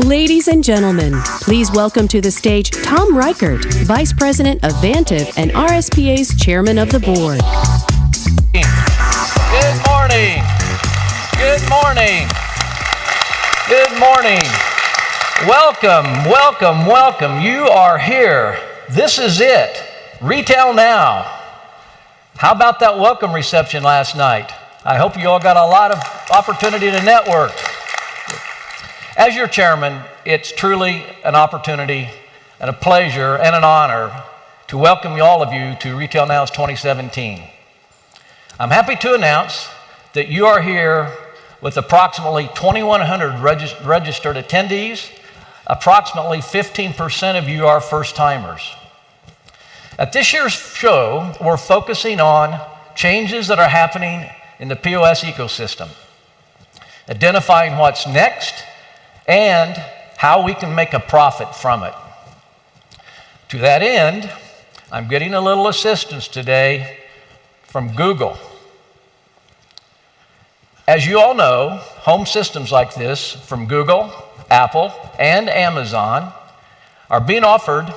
Ladies and gentlemen, please welcome to the stage Tom Reichart, Vice President of Vantiv and RSPA's Chairman of the Board. Good morning. Good morning. Good morning. Welcome, welcome, welcome. You are here. This is it. Retail Now. How about that welcome reception last night? I hope you all got a lot of opportunity to network. As your chairman, it's truly an opportunity and a pleasure and an honor to welcome all of you to Retail Now's 2017. I'm happy to announce that you are here with approximately 2,100 registered attendees. Approximately 15% of you are first-timers. At this year's show, we're focusing on changes that are happening in the POS ecosystem, identifying what's next, and how we can make a profit from it. To that end, I'm getting a little assistance today from Google. As you all know, home systems like this from Google, Apple, and Amazon are being offered,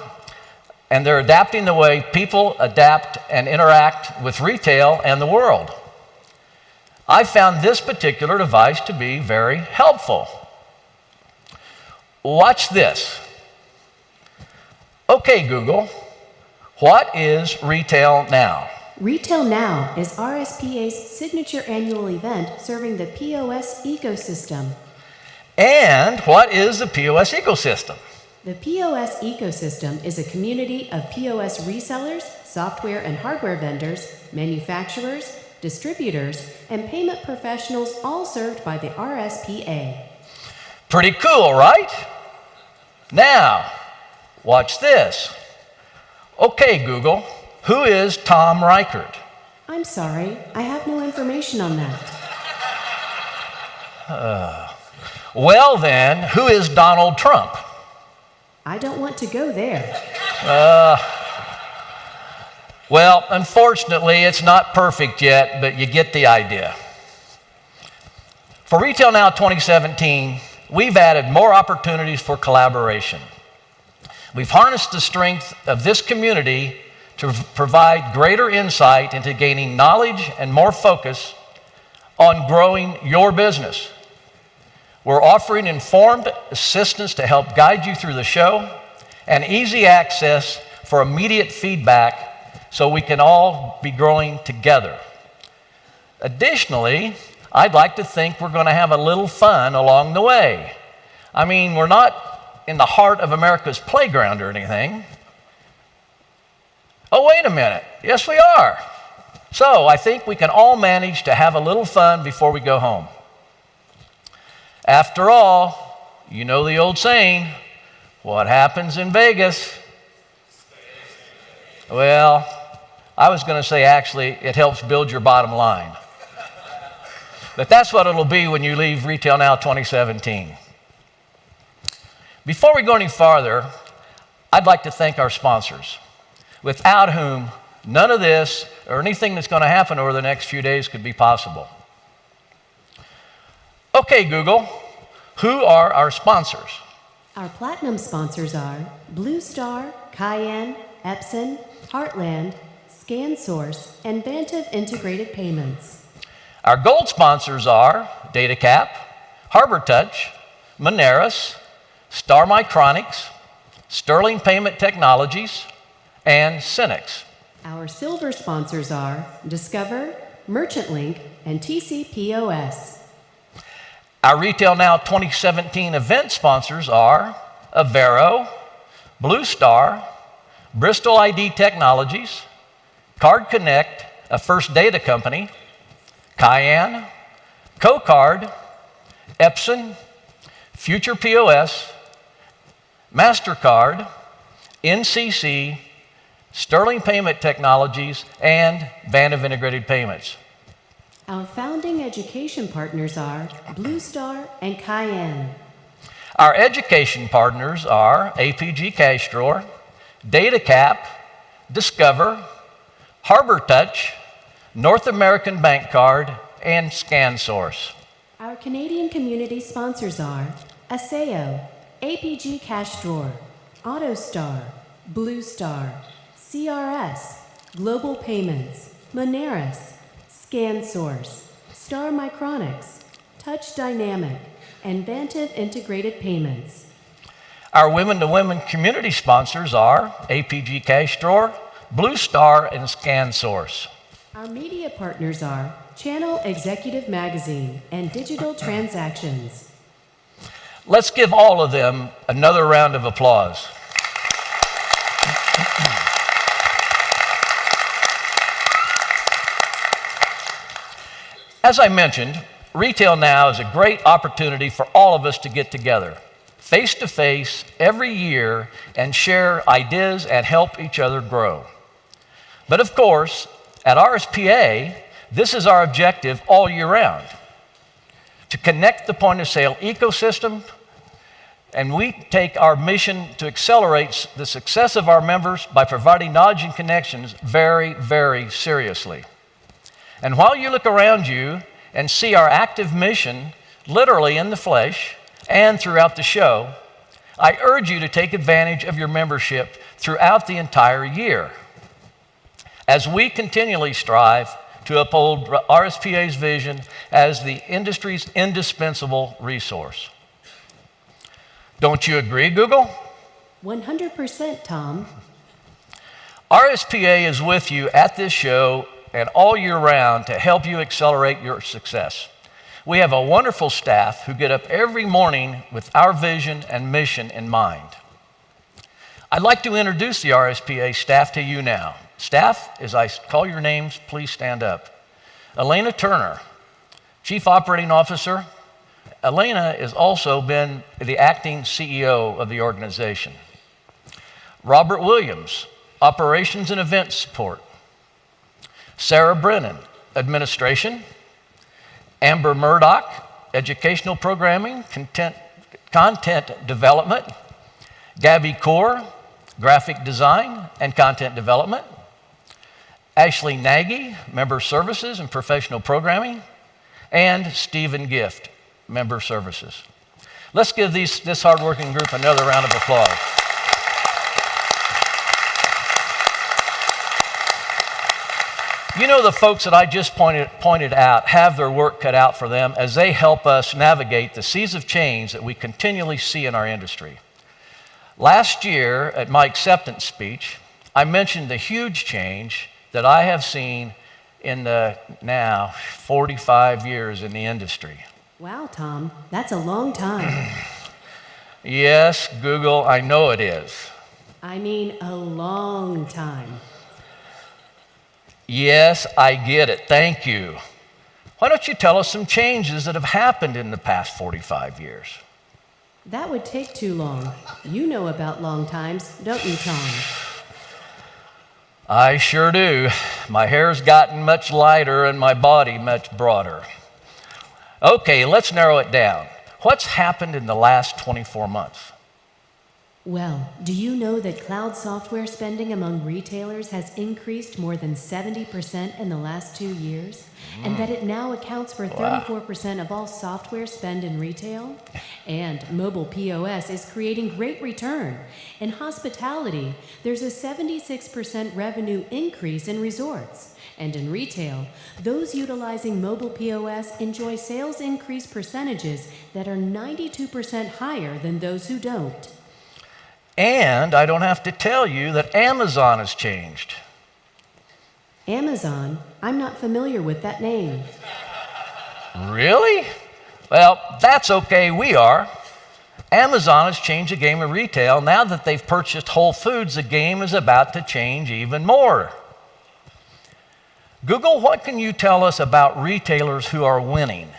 and they're adapting the way people adapt and interact with retail and the world. I found this particular device to be very helpful. Watch this. Okay, Google, what is Retail Now? Retail Now is RSPA's signature annual event serving the POS ecosystem. And what is the POS ecosystem? The POS ecosystem is a community of POS resellers, software and hardware vendors, manufacturers, distributors, and payment professionals, all served by the RSPA. Pretty cool, right? Now, watch this. Okay, Google, who is Tom Reichart? I'm sorry, I have no information on that. Well then, who is Donald Trump? I don't want to go there. Well, unfortunately, it's not perfect yet, but you get the idea. For Retail Now 2017, we've added more opportunities for collaboration. We've harnessed the strength of this community to provide greater insight into gaining knowledge and more focus on growing your business. We're offering informed assistance to help guide you through the show and easy access for immediate feedback so we can all be growing together. Additionally, I'd like to think we're going to have a little fun along the way. I mean, we're not in the heart of America's playground or anything. Oh, wait a minute. Yes, we are. So I think we can all manage to have a little fun before we go home. After all, you know the old saying, what happens in Vegas? Well, I was going to say actually it helps build your bottom line. But that's what it'll be when you leave Retail Now 2017. Before we go any farther, I'd like to thank our sponsors, without whom none of this or anything that's going to happen over the next few days could be possible. Okay, Google, who are our sponsors? Our platinum sponsors are Blue Star, Cayenne, Epson, Heartland, ScanSource, and Vantiv Integrated Payments. Our gold sponsors are DataCap, HarborTouch, Moneris, Star Micronics, Sterling Payment Technologies, and Synnex. Our silver sponsors are Discover, MerchantLink, and TCPOS. Our Retail Now 2017 event sponsors are Avero, Blue Star, Bristol ID Technologies, Card Connect, a First Data company, Cayenne, CoCard, Epson, Future POS, MasterCard, NCC, Sterling Payment Technologies, and Vantiv Integrated Payments. Our founding education partners are Blue Star and Cayenne. Our education partners are APG Cash Drawer, DataCap, Discover, HarborTouch, North American Bank Card, and ScanSource. Our Canadian community sponsors are ASEO, APG Cash Drawer, AutoStar, Blue Star, CRS, Global Payments, Moneris, ScanSource, Star Micronics, Touch Dynamic, and Vantiv Integrated Payments. Our women-to-women community sponsors are APG Cash Drawer, Blue Star, and ScanSource. Our media partners are Channel Executive Magazine and Digital Transactions. Let's give all of them another round of applause. As I mentioned, RetailNOW is a great opportunity for all of us to get together, face-to-face, every year, and share ideas and help each other grow. But of course, at RSPA, this is our objective all year round, to connect the point-of-sale ecosystem, and we take our mission to accelerate the success of our members by providing knowledge and connections very, very seriously. And while you look around you and see our active mission literally in the flesh and throughout the show, I urge you to take advantage of your membership throughout the entire year as we continually strive to uphold RSPA's vision as the industry's indispensable resource. Don't you agree, Google? 100%, Tom. RSPA is with you at this show and all year round to help you accelerate your success. We have a wonderful staff who get up every morning with our vision and mission in mind. I'd like to introduce the RSPA staff to you now. Staff, as I call your names, please stand up. Elena Turner, Chief Operating Officer. Elena has also been the acting CEO of the organization. Robert Williams, Operations and Event Support. Sarah Brennan, Administration. Amber Murdoch, Educational Programming, Content Development. Gabby Kaur, Graphic Design and Content Development. Ashley Nagy, Member Services and Professional Programming. And Stephen Gift, Member Services. Let's give this hardworking group another round of applause. You know, the folks that I just pointed out have their work cut out for them as they help us navigate the seas of change that we continually see in our industry. Last year, at my acceptance speech, I mentioned the huge change that I have seen in the now 45 years in the industry. Wow, Tom, that's a long time. Yes, Google, I know it is. I mean, a long time. Yes, I get it. Thank you. Why don't you tell us some changes that have happened in the past 45 years? That would take too long. You know about long times, don't you, Tom? I sure do. My hair's gotten much lighter and my body much broader. Okay, let's narrow it down. What's happened in the last 24 months? Well, do you know that cloud software spending among retailers has increased more than 70% in the last 2 years? And that it now accounts for 34% of all software spend in retail? And mobile POS is creating great return. In hospitality, there's a 76% revenue increase in resorts. And in retail, those utilizing mobile POS enjoy sales increase percentages that are 92% higher than those who don't. And I don't have to tell you that Amazon has changed. Amazon? I'm not familiar with that name. Really? Well, that's okay, we are. Amazon has changed the game of retail. Now that they've purchased Whole Foods, the game is about to change even more. Google, what can you tell us about retailers who are winning?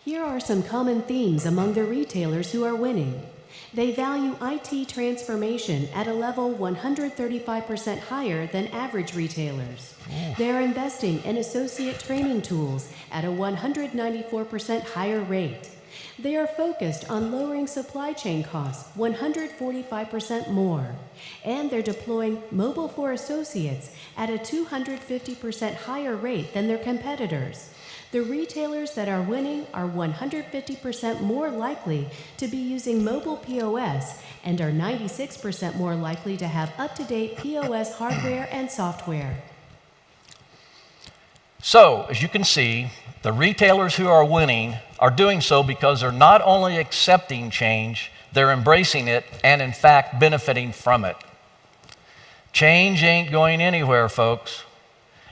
Here are some common themes among the retailers who are winning. They value IT transformation at a level 135% higher than average retailers. They're investing in associate training tools at a 194% higher rate. They are focused on lowering supply chain costs 145% more. And they're deploying Mobile for Associates at a 250% higher rate than their competitors. The retailers that are winning are 150% more likely to be using mobile POS and are 96% more likely to have up-to-date POS hardware and software. So, as you can see, the retailers who are winning are doing so because they're not only accepting change, they're embracing it and, in fact, benefiting from it. Change ain't going anywhere, folks.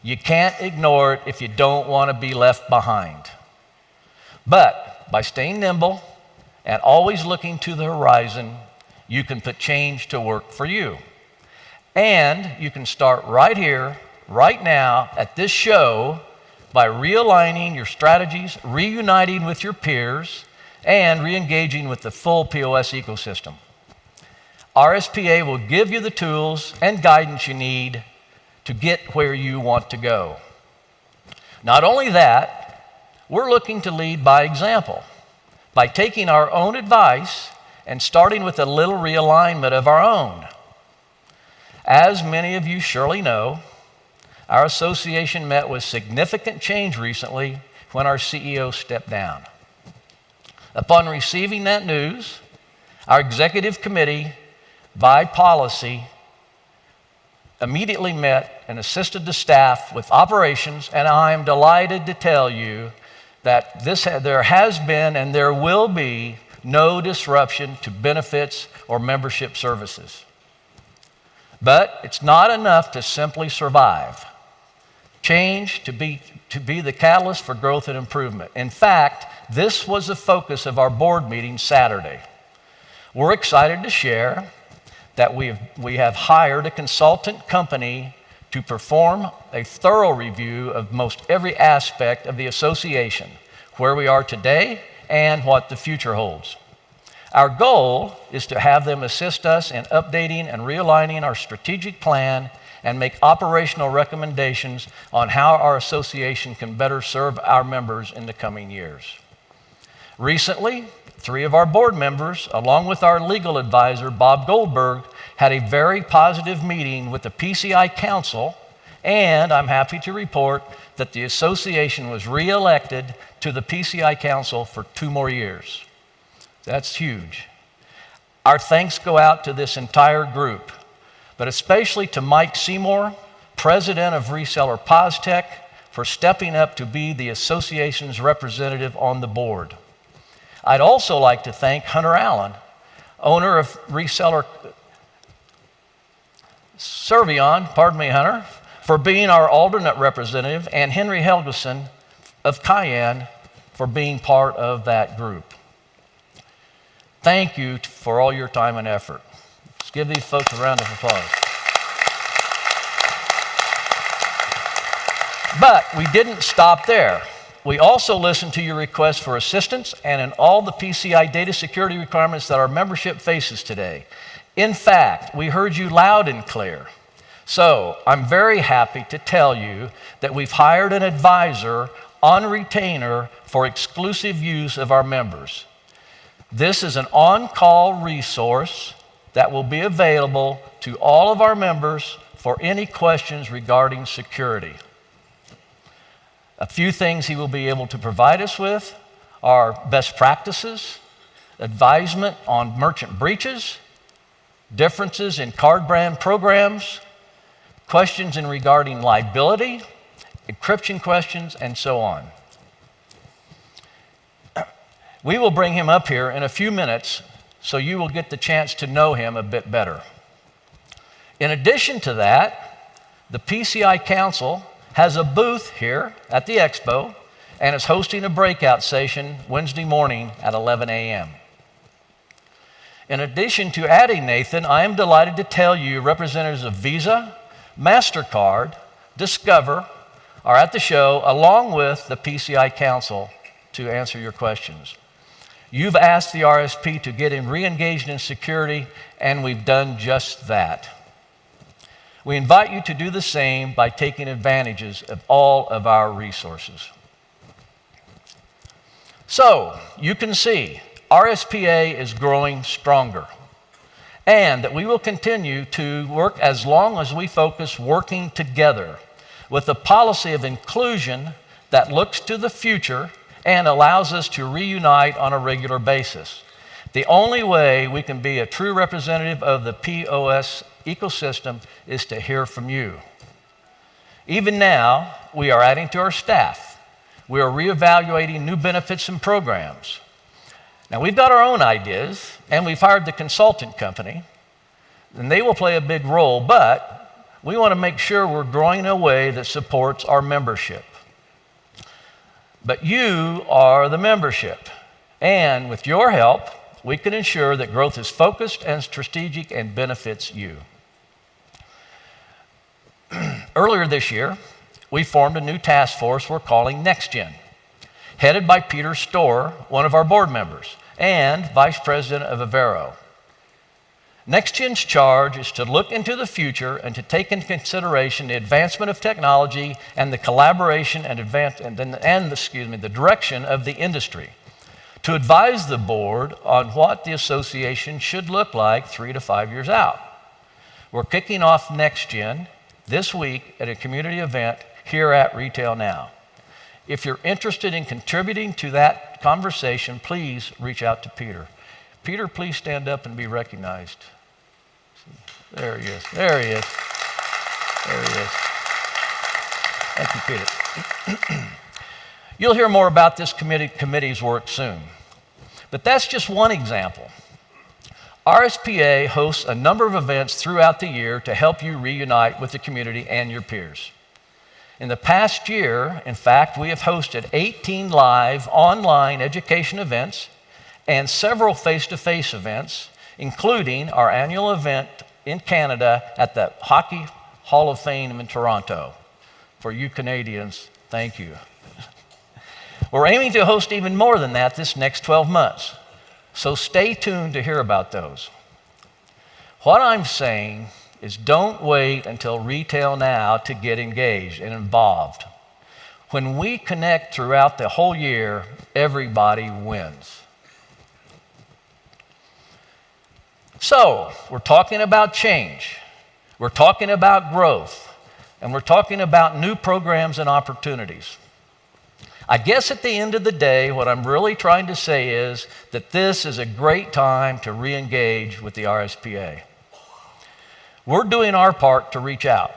You can't ignore it if you don't want to be left behind. But by staying nimble and always looking to the horizon, you can put change to work for you. And you can start right here, right now, at this show by realigning your strategies, reuniting with your peers, and re-engaging with the full POS ecosystem. RSPA will give you the tools and guidance you need to get where you want to go. Not only that, we're looking to lead by example, by taking our own advice and starting with a little realignment of our own. As many of you surely know, our association met with significant change recently when our CEO stepped down. Upon receiving that news, our executive committee, by policy, immediately met and assisted the staff with operations, and I am delighted to tell you that there has been and there will be no disruption to benefits or membership services. But it's not enough to simply survive. Change to be the catalyst for growth and improvement. In fact, this was the focus of our board meeting Saturday. We're excited to share that we have hired a consultant company to perform a thorough review of most every aspect of the association, where we are today and what the future holds. Our goal is to have them assist us in updating and realigning our strategic plan and make operational recommendations on how our association can better serve our members in the coming years. Recently, 3 of our board members, along with our legal advisor, Bob Goldberg, had a very positive meeting with the PCI Council, and I'm happy to report that the association was re-elected to the PCI Council for 2 more years. That's huge. Our thanks go out to this entire group, but especially to Mike Seymour, president of Reseller PosTech, for stepping up to be the association's representative on the board. I'd also like to thank Hunter Allen, owner of Reseller Servion, pardon me, Hunter, for being our alternate representative, and Henry Helgeson of Cayenne for being part of that group. Thank you for all your time and effort. Let's give these folks a round of applause. But we didn't stop there. We also listened to your requests for assistance and in all the PCI data security requirements that our membership faces today. In fact, we heard you loud and clear. So I'm very happy to tell you that we've hired an advisor on retainer for exclusive use of our members. This is an on-call resource that will be available to all of our members for any questions regarding security. A few things he will be able to provide us with are best practices, advisement on merchant breaches, differences in card brand programs, questions in regarding liability, encryption questions, and so on. We will bring him up here in a few minutes so you will get the chance to know him a bit better. In addition to that, the PCI Council has a booth here at the Expo and is hosting a breakout session Wednesday morning at 11 a.m. In addition to adding Nathan, I am delighted to tell you representatives of Visa, MasterCard, Discover are at the show along with the PCI Council to answer your questions. You've asked the RSP to get him re-engaged in security, and we've done just that. We invite you to do the same by taking advantages of all of our resources. So, you can see RSPA is growing stronger, and that we will continue to work as long as we focus working together with a policy of inclusion, that looks to the future and allows us to reunite on a regular basis. The only way we can be a true representative of the POS ecosystem is to hear from you. Even now, we are adding to our staff. We are reevaluating new benefits and programs. Now, we've got our own ideas, and we've hired the consultant company, and they will play a big role, but we want to make sure we're growing in a way that supports our membership. But you are the membership, and with your help, we can ensure that growth is focused and strategic and benefits you. Earlier this year, we formed a new task force we're calling NextGen, headed by Peter Storr, one of our board members, and Vice President of Avero. NextGen's charge is to look into the future and to take into consideration the advancement of technology and the collaboration and the direction of the industry, to advise the board on what the association should look like 3 to 5 years out. We're kicking off NextGen this week at a community event here at RetailNOW. If you're interested in contributing to that conversation, please reach out to Peter. Peter, please stand up and be recognized. There he is. There he is. There he is. Thank you, Peter. You'll hear more about this committee's work soon. But that's just one example. RSPA hosts a number of events throughout the year to help you reunite with the community and your peers. In the past year, in fact, we have hosted 18 live online education events and several face-to-face events, including our annual event in Canada at the Hockey Hall of Fame in Toronto. For you Canadians, thank you. We're aiming to host even more than that this next 12 months, so stay tuned to hear about those. What I'm saying is don't wait until RetailNOW to get engaged and involved. When we connect throughout the whole year, everybody wins. So, we're talking about change, we're talking about growth, and we're talking about new programs and opportunities. I guess at the end of the day, what I'm really trying to say is that this is a great time to re-engage with the RSPA. We're doing our part to reach out.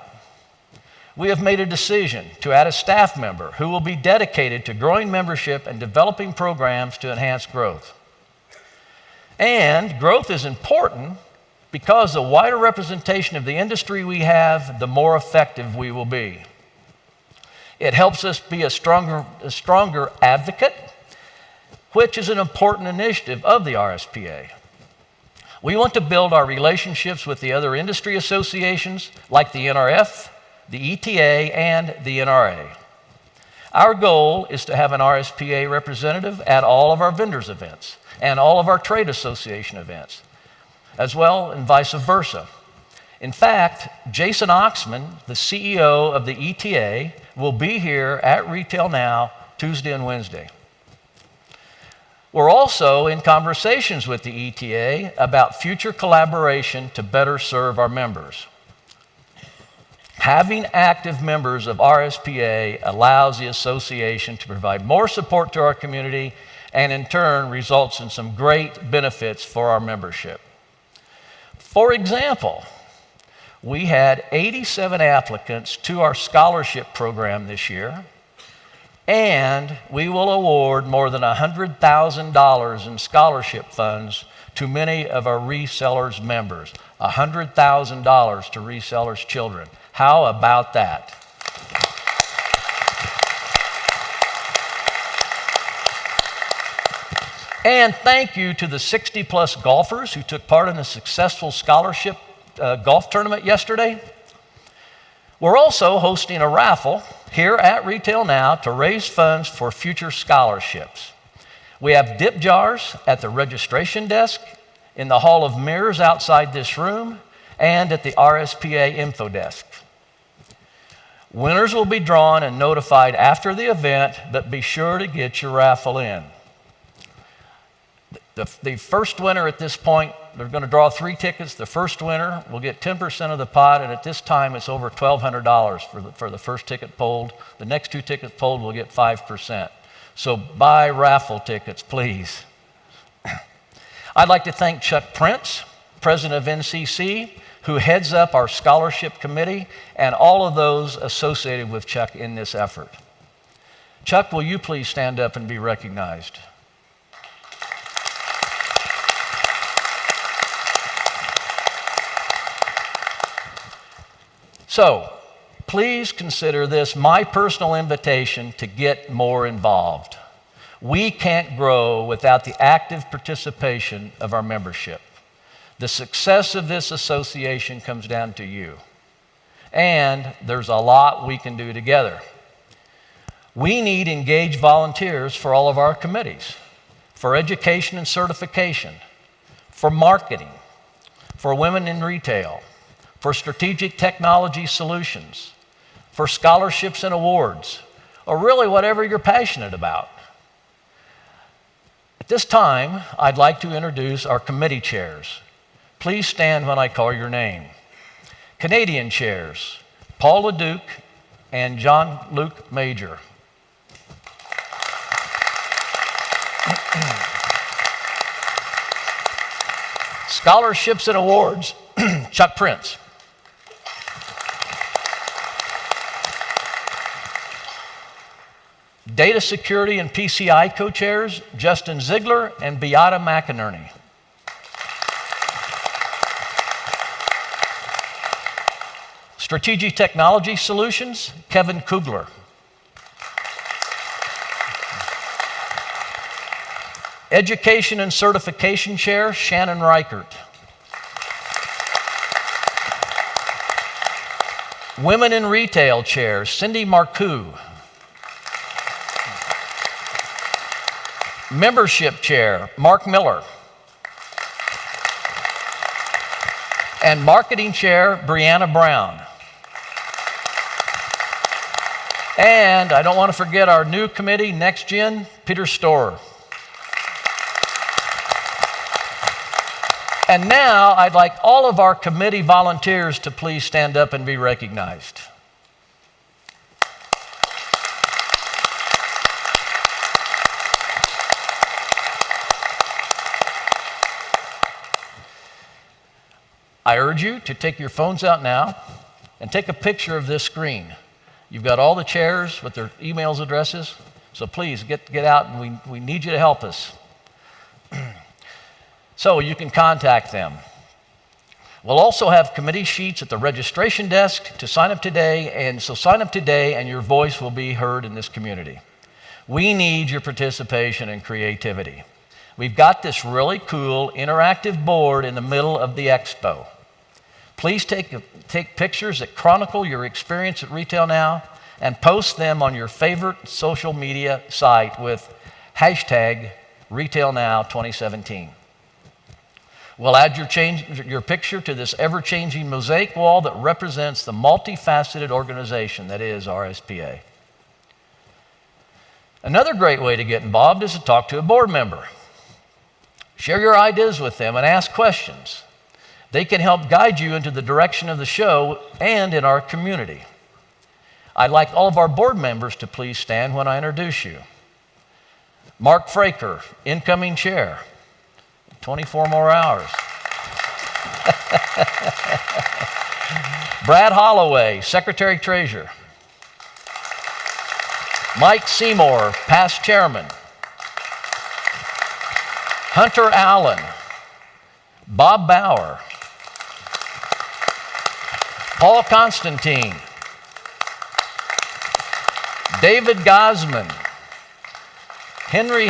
We have made a decision to add a staff member who will be dedicated to growing membership and developing programs to enhance growth. And growth is important because the wider representation of the industry we have, the more effective we will be. It helps us be a stronger advocate, which is an important initiative of the RSPA. We want to build our relationships with the other industry associations like the NRF, the ETA, and the NRA. Our goal is to have an RSPA representative at all of our vendors events and all of our trade association events, as well and vice versa. In fact, Jason Oxman, the CEO of the ETA, will be here at RetailNOW Tuesday and Wednesday. We're also in conversations with the ETA about future collaboration to better serve our members. Having active members of RSPA allows the association to provide more support to our community and in turn results in some great benefits for our membership. For example, we had 87 applicants to our scholarship program this year, and we will award more than $100,000 in scholarship funds to many of our resellers' members. $100,000 to resellers' children. How about that? And thank you to the 60-plus golfers who took part in a successful scholarship golf tournament yesterday. We're also hosting a raffle here at RetailNOW to raise funds for future scholarships. We have dip jars at the registration desk, in the Hall of Mirrors outside this room, and at the RSPA info desk. Winners will be drawn and notified after the event, but be sure to get your raffle in. The first winner at this point, they're going to draw 3 tickets. The first winner will get 10% of the pot, and at this time it's over $1,200 for the first ticket polled. The next 2 tickets polled will get 5%. So buy raffle tickets, please. I'd like to thank Chuck Prince, president of NCC, who heads up our scholarship committee, and all of those associated with Chuck in this effort. Chuck, will you please stand up and be recognized? So, please consider this my personal invitation to get more involved. We can't grow without the active participation of our membership. The success of this association comes down to you. And there's a lot we can do together. We need engaged volunteers for all of our committees, for education and certification, for marketing, for women in retail, for strategic technology solutions, for scholarships and awards, or really whatever you're passionate about. At this time, I'd like to introduce our committee chairs. Please stand when I call your name. Canadian chairs, Paul LeDuc and John-Luc Major. Scholarships and awards, Chuck Prince. Data security and PCI co-chairs, Justin Ziegler and Beata McInerney. Strategic technology solutions, Kevin Kugler. Education and certification chair, Shannon Reichart. Women in retail chair, Cindy Marcoux. Membership chair, Mark Miller. And marketing chair, Brianna Brown. And I don't want to forget our new committee, Next Gen, Peter Storer. And now I'd like all of our committee volunteers to please stand up and be recognized. I urge you to take your phones out now and take a picture of this screen. You've got all the chairs with their emails addresses, so please get out, and we need you to help us. So you can contact them. We'll also have committee sheets at the registration desk to sign up today, and so sign up today and your voice will be heard in this community. We need your participation and creativity. We've got this really cool interactive board in the middle of the expo. Please take pictures that chronicle your experience at RetailNOW and post them on your favorite social media site with hashtag RetailNOW2017. We'll add your picture to this ever-changing mosaic wall that represents the multifaceted organization that is RSPA. Another great way to get involved is to talk to a board member. Share your ideas with them and ask questions. They can help guide you into the direction of the show and in our community. I'd like all of our board members to please stand when I introduce you. Mark Fraker, incoming chair. 24 more hours. Brad Holloway, secretary treasurer. Mike Seymour, past chairman. Hunter Allen, Bob Bauer, Paul Constantine, David Gosman, Henry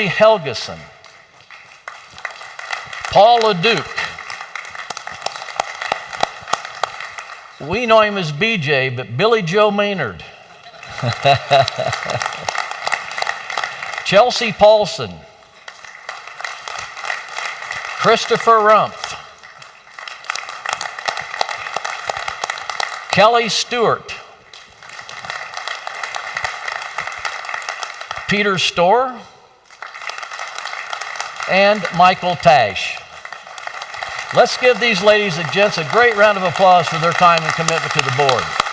Helgeson, Paul LeDuc. We know him as BJ, but Billy Joe Maynard. Chelsea Paulson, Christopher Rumpf, Kelly Stewart, Peter Storr, and Michael Tash. Let's give these ladies and gents a great round of applause for their time and commitment to the board.